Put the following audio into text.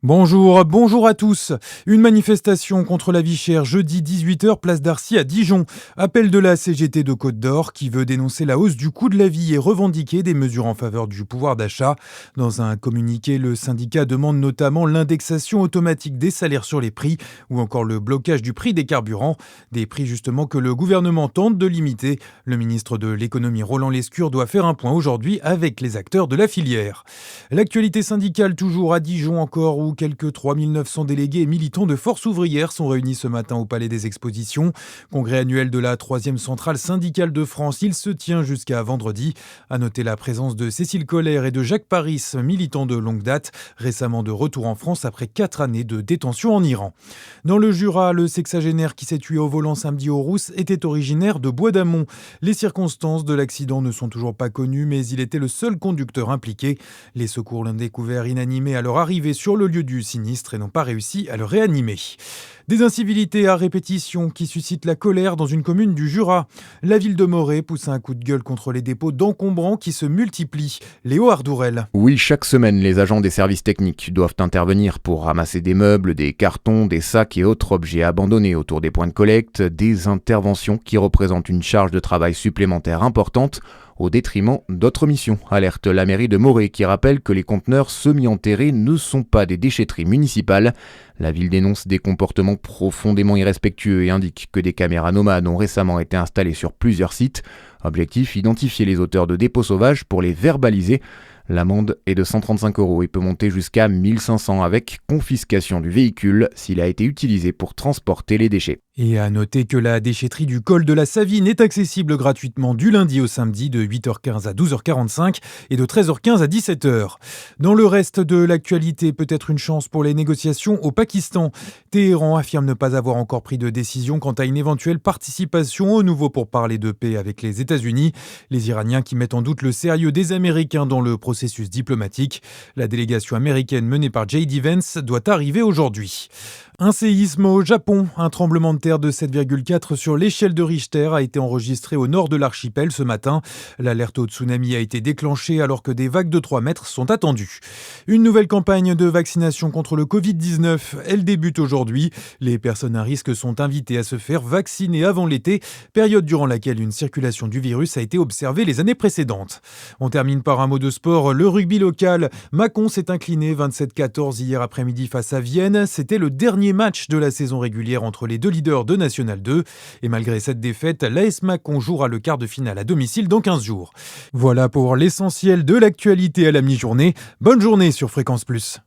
Bonjour à tous. Une manifestation contre la vie chère jeudi 18h, place d'Arcy à Dijon. Appel de la CGT de Côte d'Or qui veut dénoncer la hausse du coût de la vie et revendiquer des mesures en faveur du pouvoir d'achat. Dans un communiqué, le syndicat demande notamment l'indexation automatique des salaires sur les prix ou encore le blocage du prix des carburants. Des prix justement que le gouvernement tente de limiter. Le ministre de l'économie Roland Lescure doit faire un point aujourd'hui avec les acteurs de la filière. L'actualité syndicale toujours à Dijon encore où quelques 3900 délégués et militants de Force ouvrière sont réunis ce matin au Palais des Expositions. Congrès annuel de la 3e centrale syndicale de France, il se tient jusqu'à vendredi. À noter la présence de Cécile Collère et de Jacques Paris, militants de longue date, récemment de retour en France après 4 années de détention en Iran. Dans le Jura, le sexagénaire qui s'est tué au volant samedi aux Rousses était originaire de Bois d'Amont. Les circonstances de l'accident ne sont toujours pas connues, mais il était le seul conducteur impliqué. Les secours l'ont découvert inanimé à leur arrivée sur le lieu du sinistre et n'ont pas réussi à le réanimer. Des incivilités à répétition qui suscitent la colère dans une commune du Jura. La ville de Morée pousse un coup de gueule contre les dépôts d'encombrants qui se multiplient. Léo Ardourel. Oui, chaque semaine, les agents des services techniques doivent intervenir pour ramasser des meubles, des cartons, des sacs et autres objets abandonnés autour des points de collecte, des interventions qui représentent une charge de travail supplémentaire importante au détriment d'autres missions, alerte la mairie de Morée qui rappelle que les conteneurs semi-enterrés ne sont pas des déchetteries municipales. La ville dénonce des comportements profondément irrespectueux et indique que des caméras nomades ont récemment été installées sur plusieurs sites. Objectif, identifier les auteurs de dépôts sauvages pour les verbaliser. L'amende est de 135 € et peut monter jusqu'à 1500 avec confiscation du véhicule s'il a été utilisé pour transporter les déchets. Et à noter que la déchetterie du col de la Savine est accessible gratuitement du lundi au samedi de 8h15 à 12h45 et de 13h15 à 17h. Dans le reste de l'actualité, peut-être une chance pour les négociations au Pakistan. Téhéran affirme ne pas avoir encore pris de décision quant à une éventuelle participation au nouveau pourparlers de paix avec les États-Unis. Les Iraniens qui mettent en doute le sérieux des Américains dans le processus diplomatique. La délégation américaine menée par J.D. Vance doit arriver aujourd'hui. Un séisme au Japon, un tremblement de terre de 7,4 sur l'échelle de Richter a été enregistré au nord de l'archipel ce matin. L'alerte au tsunami a été déclenchée alors que des vagues de 3 mètres sont attendues. Une nouvelle campagne de vaccination contre le Covid-19, elle débute aujourd'hui. Les personnes à risque sont invitées à se faire vacciner avant l'été, période durant laquelle une circulation du virus a été observée les années précédentes. On termine par un mot de sport, le rugby local. Mâcon s'est incliné 27-14 hier après-midi face à Vienne. C'était le dernier match de la saison régulière entre les deux leaders de National 2. Et malgré cette défaite, l'AS Mâcon jouera le quart de finale à domicile dans 15 jours. Voilà pour l'essentiel de l'actualité à la mi-journée. Bonne journée sur Fréquence Plus.